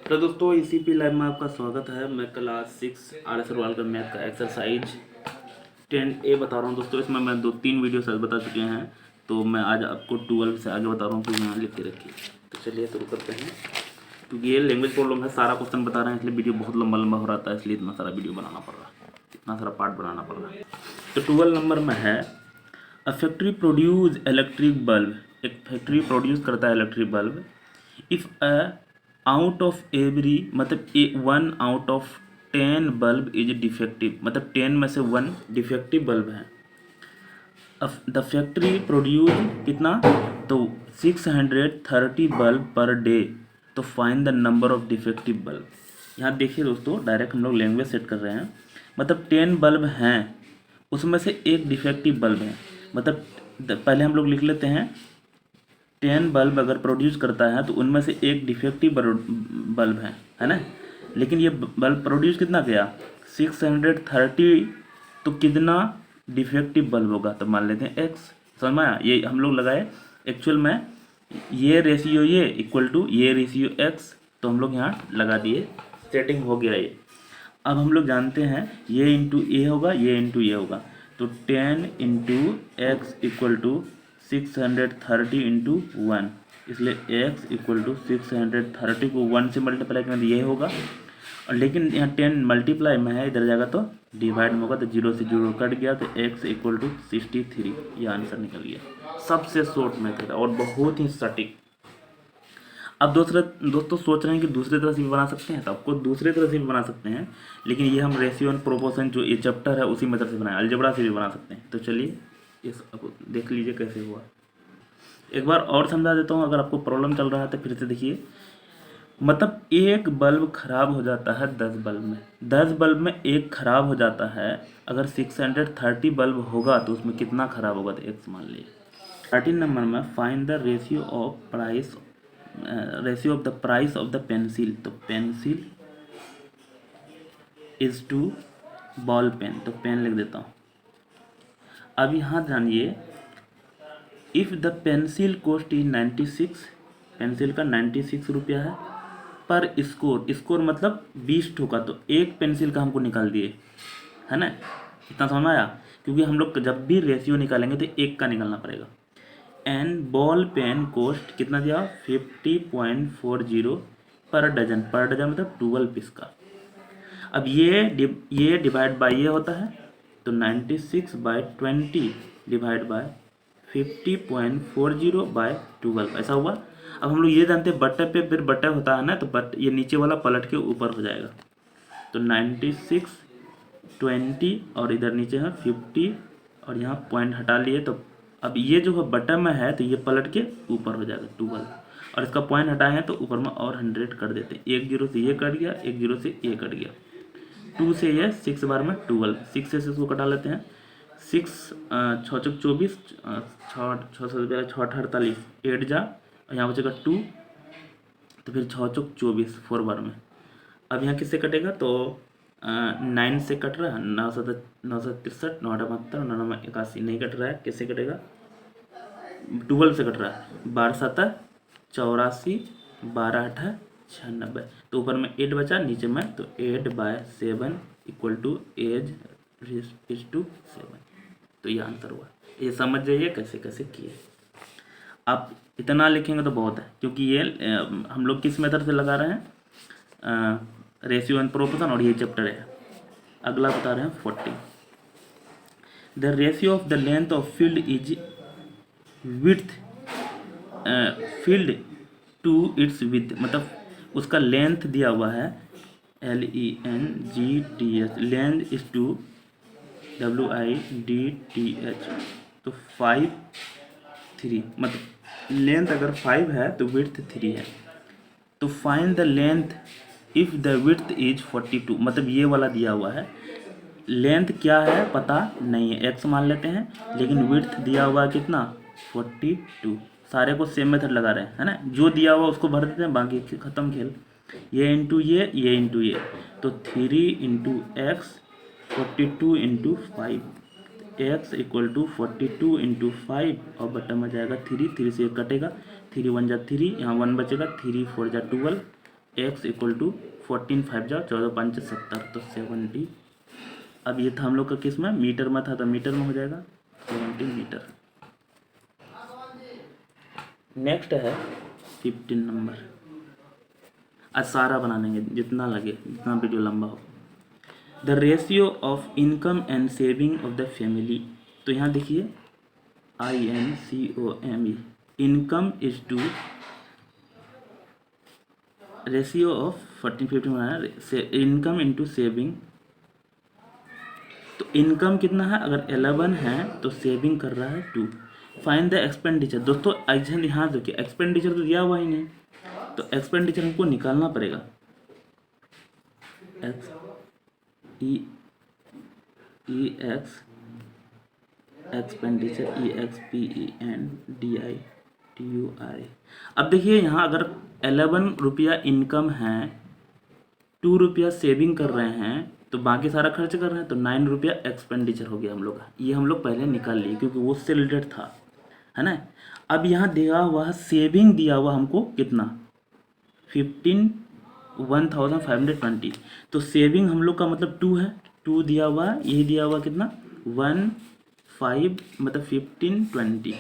तो दोस्तों इसी पी लाइव में आपका स्वागत है। मैं क्लास 6 RS अग्रवाल का मैथ का एक्सरसाइज 10A बता रहा हूँ दोस्तों। इसमें मैं 2-3 वीडियो सर बता चुके हैं, तो मैं आज आपको 12 से आगे बता रहा हूँ, तो यहाँ लिख के रखिए। तो चलिए शुरू करते हैं। क्योंकि ये लैंग्वेज प्रॉब्लम है, सारा क्वेश्चन बता रहे हैं, इसलिए वीडियो बहुत लंबा लंबा हो रहा है, इसलिए इतना सारा वीडियो बनाना पड़ रहा है, इतना सारा पार्ट बनाना पड़ रहा है। तो 12 नंबर में है a factory produce electric bulb. एक फैक्ट्री प्रोड्यूस करता है electric bulb. If a out of every मतलब 1 out of 10 bulb is defective, मतलब 10 में से 1 डिफेक्टिव बल्ब है। द फैक्ट्री प्रोड्यूस कितना, तो 630 बल्ब पर डे। तो find the number of defective bulb. यहाँ देखिए दोस्तों, डायरेक्ट हम लोग लैंग्वेज सेट कर रहे हैं। मतलब 10 बल्ब हैं, उसमें से एक डिफेक्टिव बल्ब है। मतलब पहले हम लोग लिख लेते हैं 10 बल्ब अगर प्रोड्यूस करता है तो उनमें से एक डिफेक्टिव बल्ब है ना। लेकिन ये बल्ब प्रोड्यूस कितना किया, 630। तो कितना डिफेक्टिव बल्ब होगा, तो मान लेते हैं x। समझ में आया? ये हम लोग लगाए एक्चुअल में ये रेशियो ये इक्वल टू ये रेशियो x, तो हम लोग यहाँ लगा दिए, सेटिंग हो गया ये। अब हम लोग जानते हैं ये इंटू ए होगा, ये इंटू ये होगा, तो 10 into x equal to 630 into 1, इसलिए x इक्वल टू 630 को 1 से मल्टीप्लाई करना ये होगा। और लेकिन यहाँ 10 मल्टीप्लाई में है, इधर जाएगा तो डिवाइड में होगा, तो 0 से 0 कट गया, तो x इक्वल टू 63, ये आंसर निकल गया। सबसे शॉर्ट मेथड और बहुत ही सटीक। अब दोस्तों सोच रहे हैं कि दूसरी तरह से भी बना सकते हैं, तो आपको दूसरी तरह से भी बना सकते हैं, लेकिन ये हम रेशियो एंड प्रोपोर्शन जो ये चैप्टर है उसी मेथड से बनाए, अलजेब्रा से भी बना सकते हैं। तो चलिए इस अब देख लीजिए कैसे हुआ। एक बार और समझा देता हूँ, अगर आपको प्रॉब्लम चल रहा है तो फिर से देखिए। मतलब एक बल्ब खराब हो जाता है 10 बल्ब में, 10 बल्ब में एक खराब हो जाता है। अगर 630 बल्ब होगा तो उसमें कितना खराब होगा, तो एक्स मान लीजिए। 13 नंबर में find the ratio of the price of the pencil. तो pencil is to ball pen, तो पेन लिख देता हूँ। अब यहाँ जानिए, if the pencil cost is 96, pencil का 96 रुपया है, पर स्कोर मतलब 20 ठोका, तो एक पेंसिल का हमको निकाल दिए, है ना। इतना समझ में आया? क्योंकि हम लोग जब भी रेशियो निकालेंगे तो एक का निकालना पड़ेगा। एंड बॉल पेन कॉस्ट कितना दिया, 50.40 पर डजन, पर डजन मतलब 12 पीस का। अब ये डिवाइड बाय ये होता है, तो 96/20 डिवाइड बाय 50.40/12 ऐसा हुआ। अब हम लोग ये जानते हैं बट्टे पे फिर बट्टा होता है ना, तो बट ये नीचे वाला पलट के ऊपर हो जाएगा, तो 96/20 और इधर नीचे है 50 और यहाँ पॉइंट हटा लिए, तो अब ये जो है बटन में है तो ये पलट के ऊपर हो जाएगा 12, और इसका पॉइंट हटाए हैं तो ऊपर में और 100 कर देते हैं। एक जीरो से ये कट गया, एक जीरो से ये कट गया, 2 से ये 6 बार में 12, 6 से 6 को कटा लेते हैं, 6 6 चौक 24, 6 48, 8 जा, और यहाँ बचेगा 2, तो फिर 6 चौक 24 4 बार में। अब यहाँ किससे कटेगा, तो 9 से कट रहा है, 963, 972, 981 नहीं कट रहा है, किससे कटेगा, 12 से कट रहा है, 12×7 84, 12×8 96, तो ऊपर में 8 बचा, नीचे में तो 8/7 equal to as is to 7। तो ये आंसर हुआ। ये समझ जाइए कैसे कैसे किए। आप इतना लिखेंगे तो बहुत है, क्योंकि ये हम लोग किस मेथड से लगा रहे हैं, रेशियो एंड प्रोपोर्शन, और ये चैप्टर है। अगला बता रहे हैं 40। The ratio of the length of field is width field to its width, मतलब उसका लेंथ दिया हुआ है LENGTH, length is to WIDTH, तो 5 3, मतलब लेंथ अगर 5 है तो विड्थ 3 है। तो find the length if the width is 42, मतलब ये वाला दिया हुआ है, लेंथ क्या है पता नहीं है, x मान लेते हैं, लेकिन विड्थ दिया हुआ है कितना, 42। सारे को सेम मेथड लगा रहे हैं, है ना, जो दिया हुआ उसको भर देते हैं, बाकी खत्म खेल। ये इंटू ये इंटू ये, तो 3 into x 42 into 5, x equal to 42 into 5, और बटन में जाएगा 3 से कटेगा, 3 1 जा 3, यहाँ 1 बचेगा, 3 4 जा 12, x इक्वल टू 14 5 जा 14 5 70, तो 70। अब ये था हम लोग का किस में, मीटर में था, तो मीटर में हो जाएगा 70 मीटर। नेक्स्ट है 15 नंबर। आज सारा बना लेंगे, जितना लगे, जितना वीडियो लंबा हो। The ratio of income and saving of the family. तो यहाँ देखिए INCOME, income is to ratio of 14-15 बनाना, इनकम इंटू सेविंग। तो इनकम कितना है, अगर 11 है तो सेविंग कर रहा है 2। Find the expenditure. दोस्तों एग्जाम यहाँ देखिए, एक्सपेंडिचर तो दिया हुआ ही नहीं, तो एक्सपेंडिचर हमको निकालना पड़ेगा। Expenditure EXPENDITUR। अब देखिए यहाँ अगर 11 रुपया इनकम है, 2 रुपया सेविंग कर रहे हैं, तो बाकी सारा खर्च कर रहे हैं, तो 9 रुपया एक्सपेंडिचर हो गया हम लोग का। ये हम लोग पहले निकाल लिए क्योंकि वो उससे रिलेटेड था, है ना। अब यहाँ दिया हुआ सेविंग दिया हुआ हमको कितना, 1520, तो सेविंग हम लोग का मतलब 2 है, 2 दिया हुआ है, ये दिया हुआ कितना 15 मतलब 1520।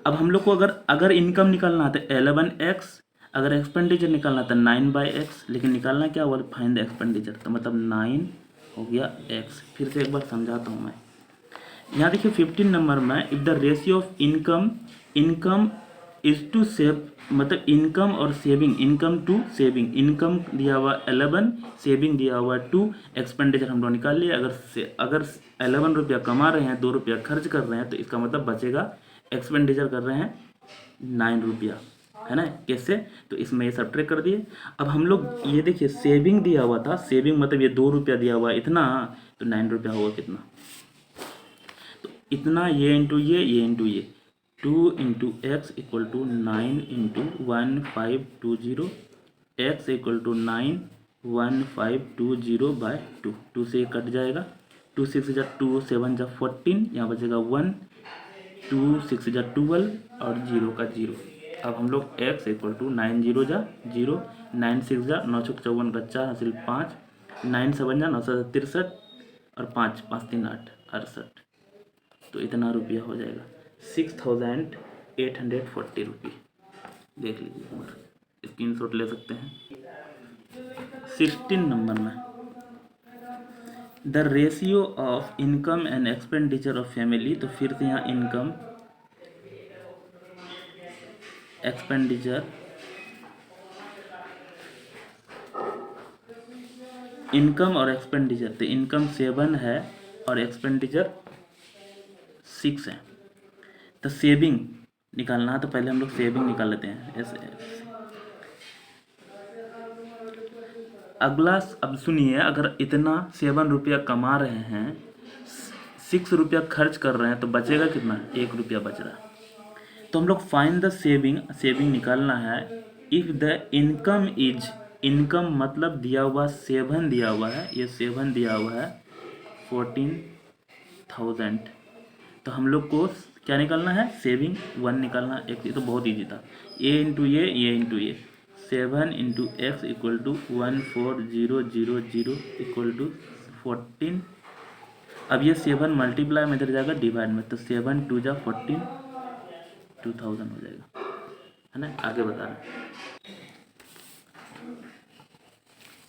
अब हम लोग को अगर इनकम निकालना है तो 11x, अगर एक्सपेंडिचर निकालना था 9/x, लेकिन निकालना क्या हुआ, फाइंड द एक्सपेंडिचर, तो मतलब 9 हो गया x। फिर से एक बार समझाता हूँ मैं। यहाँ देखिए 15 नंबर में, if the ratio of income is to save, मतलब इनकम और saving, income to saving, income दिया हुआ 11, सेविंग दिया हुआ 2, एक्सपेंडिचर हम लोग निकाल लिए। अगर 11 रुपया कमा रहे हैं, 2 रुपया खर्च कर रहे हैं, तो इसका मतलब बचेगा, एक्सपेंडिचर कर रहे हैं 9 रुपया, है ना। कैसे, तो इसमें ये सब ट्रेक कर दिए। अब हम लोग ये देखिए सेविंग दिया हुआ था, सेविंग मतलब ये 2 रुपया दिया हुआ इतना, तो 9 रुपया होगा कितना, तो इतना, ये इंटू ये इंटू ये, 2 into x equal to 9 into 1520, x equal to 9 1520/2, 2 से ये कट जाएगा, 2 6 जा 2 7 जा 14, यहाँ बचेगा 1, 2 6 जा 12 और 0 का 0। अब हम लोग x इक्वल टू 9 0 जा 0, 9 6 जा 9 6 54 का 4 हासिल 5, 9 7 जा 9 7 63 और 5 5 3 8 68, तो इतना रुपया हो जाएगा 6840 रुपये। देख लीजिए, स्क्रीनशॉट ले सकते हैं। 16 नंबर में, the ratio of income and expenditure of family. तो फिर से यहाँ इनकम, एक्सपेंडिचर, इनकम और एक्सपेंडिचर, तो इनकम 7 है और एक्सपेंडिचर 6 है। तो सेविंग निकालना है, तो पहले हम लोग सेविंग निकाल लेते हैं ऐसे। अगला, अब सुनिए, अगर इतना 7 रुपया कमा रहे हैं, 6 रुपया खर्च कर रहे हैं, तो बचेगा कितना, 1 रुपया बच रहा है। तो हम लोग फाइंड द सेविंग निकालना है। If the income is, income मतलब दिया हुआ 7 दिया हुआ है, ये 7 दिया हुआ है 14,000, तो हम लोग को क्या निकालना है, सेविंग 1 निकालना। एक तो बहुत ईजी था, ये इंटू ये इंटू ये, 7 into x equal to 14000 equal to 14। अब ये 7 मल्टीप्लाई में इधर जाएगा डिवाइड में, तो 7 2 जा 14, 2000 हो जाएगा, है ना। आगे बता रहे हैं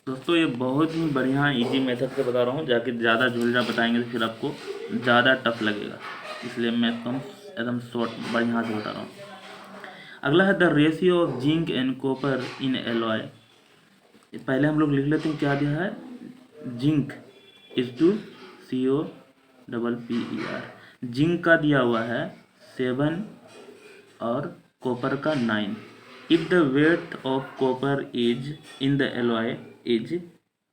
दोस्तों, ये बहुत ही बढ़िया इजी मेथड से बता रहा हूँ, जाके ज़्यादा झूलझा बताएंगे तो फिर आपको ज़्यादा टफ लगेगा, इसलिए मैं एकदम शॉर्ट बढ़िया से बता रहा हूँ। अगला है the ratio of zinc and copper in alloy. पहले हम लोग लिख लेते हैं क्या दिया है, zinc is to COPPER, zinc का दिया हुआ है 7 और कॉपर का 9। If the weight of copper is in the alloy is,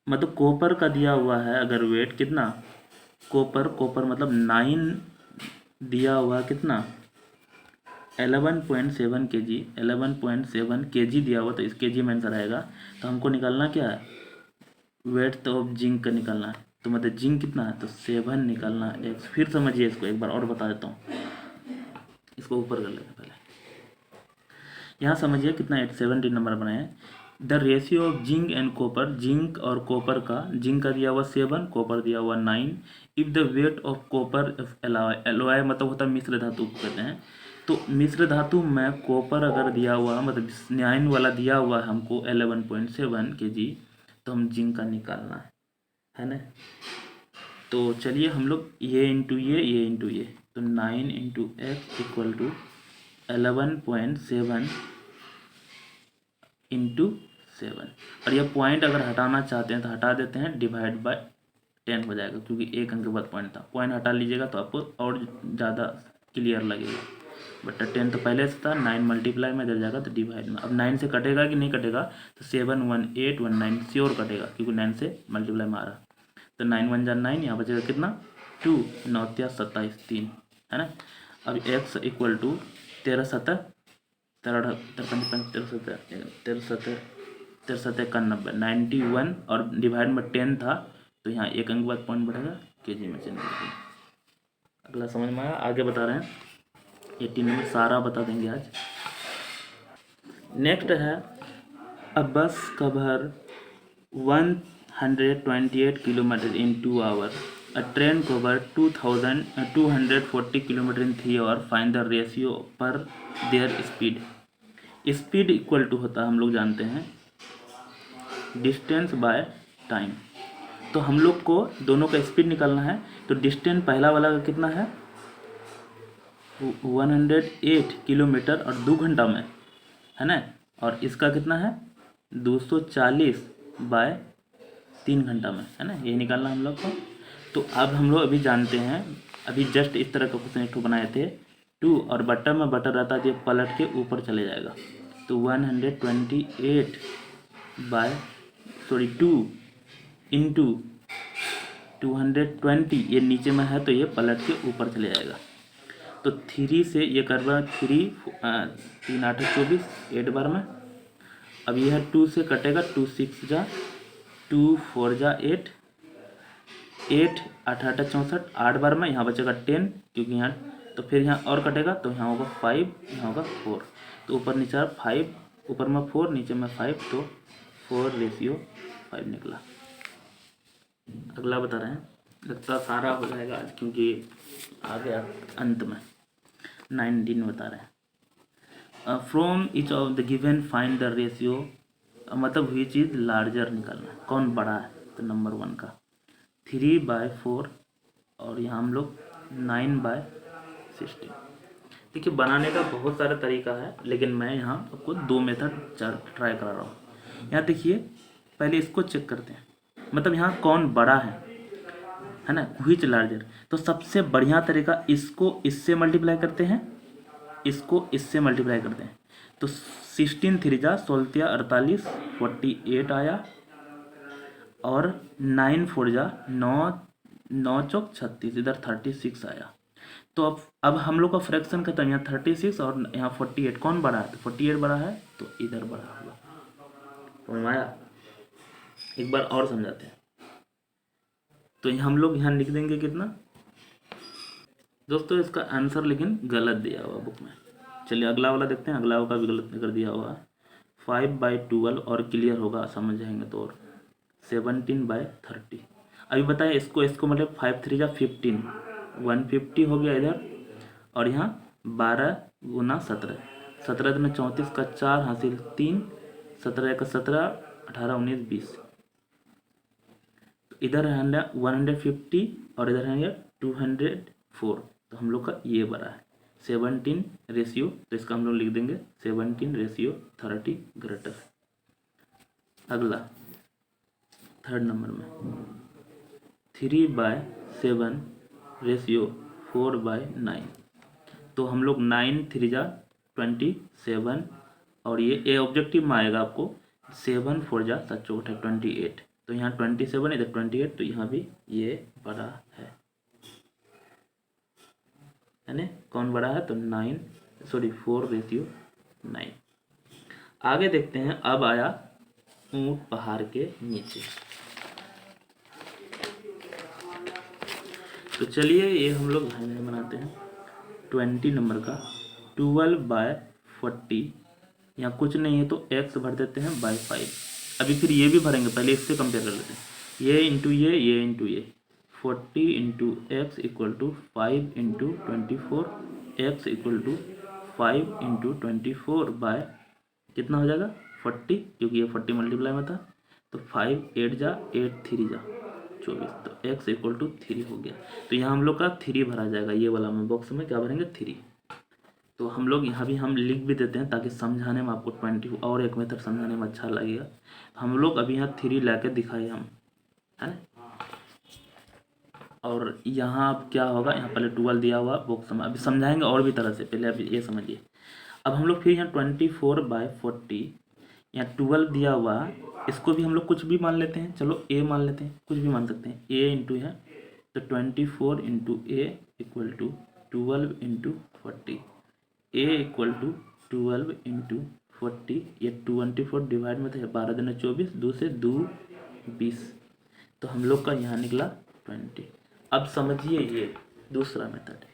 मतलब कॉपर का दिया हुआ है अगर वेट कितना, कॉपर मतलब 9 दिया हुआ कितना 11.7 kg, 11.7 kg दिया हुआ, तो इस kg में आंसर आएगा। तो हमको निकालना क्या है, वेट ऑफ जिंक का निकालना है, तो मतलब जिंक कितना है, तो 7 निकालना है x। फिर समझिए इसको, एक बार और बता देता हूँ, इसको ऊपर कर लेते हैं पहले। यहाँ समझिए कितना 17 नंबर बनाए हैं। The ratio of zinc and copper, zinc और कॉपर का, जिंक का दिया हुआ 7, कॉपर दिया हुआ 9। If the weight of copper alloy, alloy मतलब होता है मिश्र धातु को कहते हैं। तो मिश्र धातु में कॉपर अगर दिया हुआ मतलब 9 वाला दिया हुआ है हमको 11.7 kg, तो हम जिंक का निकालना है ना। तो चलिए हम लोग ये इंटू ये इंटू ये, तो 9 into x equal to 11.7 into 7। और ये पॉइंट अगर हटाना चाहते हैं तो हटा देते हैं, डिवाइड बाय 10 हो जाएगा, क्योंकि एक अंक के बाद पॉइंट था। पॉइंट हटा लीजिएगा तो आपको और ज़्यादा क्लियर लगेगा। बट 10 तो पहले से था, 9 मल्टीप्लाई में इधर जाएगा तो डिवाइड में। अब 9 से कटेगा कि नहीं कटेगा, तो 7 1 8 1 9 श्योर कटेगा, क्योंकि 9 से मल्टीप्लाई में आ रहा। तो 9 1 जा 9, यहाँ बचेगा कितना 2, 9 27 3 है ना। अब x इक्वल टू 13 7 13 91 91 और डिवाइड में 10 था, तो यहाँ एक अंक बाद पॉइंट बढ़ेगा, केजी में चेंज करेंगे। अगला समझ में आया, आगे बता रहे हैं 18 नंबर सारा बता देंगे आज। नेक्स्ट है, a bus cover 128 kilometre in 2 hour, a train cover 2240 kilometre in 3 hour, find the ratio पर their speed. Speed equal to होता है, हम लोग जानते हैं, डिस्टेंस बाय टाइम। तो हम लोग को दोनों का स्पीड निकालना है। तो डिस्टेंस पहला वाला का कितना है 108 किलोमीटर और 2 घंटा में है ना, और इसका कितना है 240 बाय 3 घंटा में है ना, ये निकालना हम लोग को। तो अब हम लोग अभी जानते हैं, अभी जस्ट इस तरह का क्वेश्चन एक बनाए थे, 2 और बटर में बटर रहता है, ये पलट के ऊपर चले जाएगा। तो 128 बाय 2 इंटू 220, ये नीचे में है तो ये पलट के ऊपर चले जाएगा। तो 3 से ये करवा 3 3 8 24 8 बार में। अब यह 2 से कटेगा, 2 6 जा 2 4 जा 8 8 8 8 64 8 बार में, यहाँ बचेगा 10, क्योंकि यहाँ तो फिर यहाँ और कटेगा, तो यहाँ होगा 5, यहाँ होगा 4। तो ऊपर नीचे 5, ऊपर में 4 नीचे में 5, तो 4:5 निकला। अगला बता रहे हैं, लगता सारा हो जाएगा आज, क्योंकि आ गया अंत में। 19 बता रहे हैं, from each of the given find the ratio, मतलब हुई चीज़ लार्जर निकालना है, कौन बड़ा है। तो नंबर 1 का 3/4 और यहाँ हम लोग 9/16। देखिए बनाने का बहुत सारा तरीका है, लेकिन मैं यहाँ आपको 2 मेथड ट्राई करा रहा हूँ। यहाँ देखिए पहले इसको चेक करते हैं, मतलब यहाँ कौन बड़ा है ना, व्हिच लार्जर। तो सबसे बढ़िया तरीका, इसको इससे मल्टीप्लाई करते हैं, इसको इससे मल्टीप्लाई करते हैं। तो 16 3 जा 16 48 48 आया, और 9 4 जा 9 9 चौक 36, इधर 36 आया। तो अब हम लोग का फ्रैक्शन खत्म, यहाँ 36 और यहाँ 48, कौन बड़ा है, तो 48 बड़ा है, तो इधर बड़ा होगा। समझ में आया, एक बार और समझाते हैं। तो हम लोग यहाँ लिख देंगे कितना दोस्तों, इसका आंसर लेकिन गलत दिया हुआ बुक में। चलिए अगला वाला देखते हैं, अगला का भी गलत कर दिया हुआ है। 5/12 और क्लियर होगा, समझ जाएंगे तो। और 17/30। अभी बताए इसको मतलब 5 3 जा 15, 150 हो गया इधर, और यहाँ 12 गुना 17, 17 दिन 34 का 4 हासिल 3, 17 का 17 18 19 20। इधर है 150 और इधर है 204, तो हम लोग का ये बड़ा है 17 रेशियो, तो इसका हम लोग लिख देंगे 17:30 ग्रेटर। अगला 3rd नंबर में 3/7 रेशियो 4/9। तो हम लोग 9 3 जा 27, और ये ऑब्जेक्टिव में आएगा आपको, 7 4 जा 7 चौक 28। तो यहाँ 27 इधर 28, तो यहाँ भी ये बड़ा है ना। कौन बड़ा है, तो 4:9। आगे देखते हैं, अब आया ऊंट पहाड़ के नीचे। तो चलिए ये हम लोग भाई में बनाते हैं 20 नंबर का 12/40 यहाँ कुछ नहीं है तो x भर देते हैं बाई 5। अभी फिर ये भी भरेंगे, पहले इससे कंपेयर कर लेते हैं। ये इंटू ये इंटू ये, 40 into x equal to 5 into 24, x equal to 5 into 24 by कितना हो जाएगा 40, क्योंकि ये 40 मल्टीप्लाई में था। तो 5 8 जा 8 3 जा 24, तो x इक्वल टू 3 हो गया। तो यहाँ हम लोग का 3 भरा जाएगा, ये वाला में बॉक्स में क्या भरेंगे 3। तो हम लोग यहाँ भी हम लिख भी देते हैं ताकि समझाने में आपको 20 और एक मेथड समझाने में अच्छा लगेगा। तो हम लोग अभी यहाँ 3 ला के दिखाए हम, है ना। और यहाँ अब क्या होगा, यहाँ पहले 12 दिया हुआ बॉक्स में, अभी समझाएंगे और भी तरह से, पहले अभी ये समझिए। अब हम लोग फिर यहाँ 24/40, यहाँ 12 दिया हुआ, इसको भी हम लोग कुछ भी मान लेते हैं, चलो a मान लेते हैं, कुछ भी मान सकते हैं, a इंटू है तो 24 into a equal to 12 into 40, a equal to 12 into 40, ये 24 डिवाइड में तो 12 दूनी 24, 2 से 2 20, तो हम लोग का यहाँ निकला 20। अब समझिए ये दूसरा मेथड है।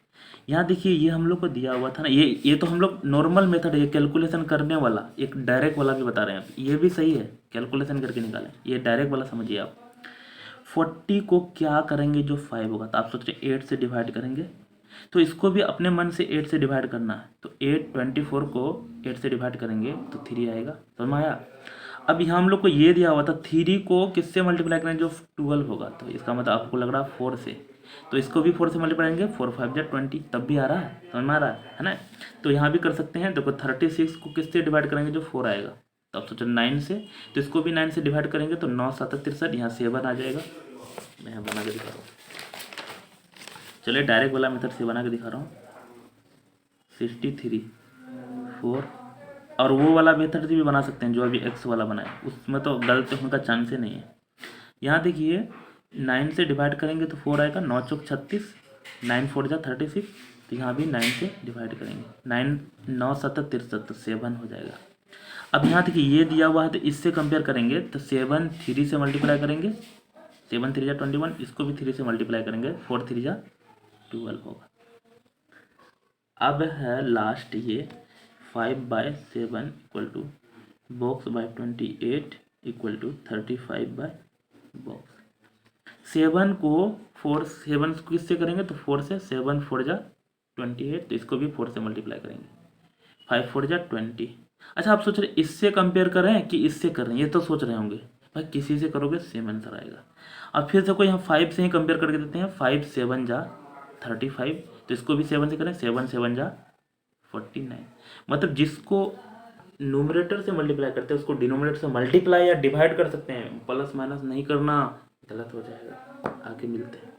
यहाँ देखिए ये हम लोग को दिया हुआ था ना, ये तो हम लोग नॉर्मल मेथड है, ये कैलकुलेशन करने वाला, एक डायरेक्ट वाला भी बता रहे हैं आप, ये भी सही है, कैलकुलेशन करके निकालें। ये डायरेक्ट वाला समझिए आप, 40 को क्या करेंगे जो 5 होगा, तो आप सोच रहे 8 से डिवाइड करेंगे, तो इसको भी अपने मन से 8 से डिवाइड करना है। तो 24 को 8 से डिवाइड करेंगे तो 3 आएगा, समझ में आया। अब यहाँ हम लोग को ये दिया हुआ था 3 को किससे मल्टीप्लाई करेंगे जो 12 होगा, तो इसका मतलब आपको लग रहा है 4 से, तो इसको भी 4 से मल्टीप्लाई करेंगे, 4 5 जा 20, तब भी आ रहा है, समझ में आ रहा है ना। तो यहाँ भी कर सकते हैं, देखो 36 को किससे डिवाइड करेंगे जो 4 आएगा, तो आप सोचो 9 से, तो इसको भी 9 से डिवाइड करेंगे तो 9 7 63, यहाँ 7 आ जाएगा। मैं यहाँ बना के दिखा रहा हूँ, चलिए डायरेक्ट वाला मेथड से बना के दिखा रहा हूँ, 63 4, और वो वाला मेथड से भी बना सकते हैं जो अभी x वाला बनाए, उसमें तो गलत होने का चांस ही नहीं है। यहाँ देखिए 9 से डिवाइड करेंगे तो 4 आएगा, 9 चौक 36, 9 4 जा 36, तो यहाँ भी 9 से डिवाइड करेंगे, 9 7 63, तो 7 हो जाएगा। अब यहाँ देखिए ये दिया हुआ है तो इससे कंपेयर करेंगे तो 7 3 से मल्टीप्लाई करेंगे, 7 3 जा 21, इसको भी 3 से मल्टीप्लाई करेंगे, 4 3 जा 12 होगा। अब है लास्ट ये 5/7 equal to box by 28 equal to 35 by box. 7 को 7 किससे करेंगे तो 4 से, 7 4 जा 28, तो इसको भी 4 से मल्टीप्लाई करेंगे, 5 4 जा 20। अच्छा आप सोच रहे इससे कंपेयर कर रहे हैं कि इससे कर रहे हैं, ये तो सोच रहे होंगे भाई किसी से करोगे सेम आंसर आएगा। अब फिर से कोई हम 5 से ही कंपेयर करके देते हैं, 5 7 जा 35, तो इसको भी 7 से करें, 7 7 जा 49। मतलब जिसको न्यूमरेटर से मल्टीप्लाई करते हैं उसको डिनोमिनेटर से मल्टीप्लाई या डिवाइड कर सकते हैं, प्लस माइनस नहीं करना, गलत हो जाएगा। आगे मिलते हैं।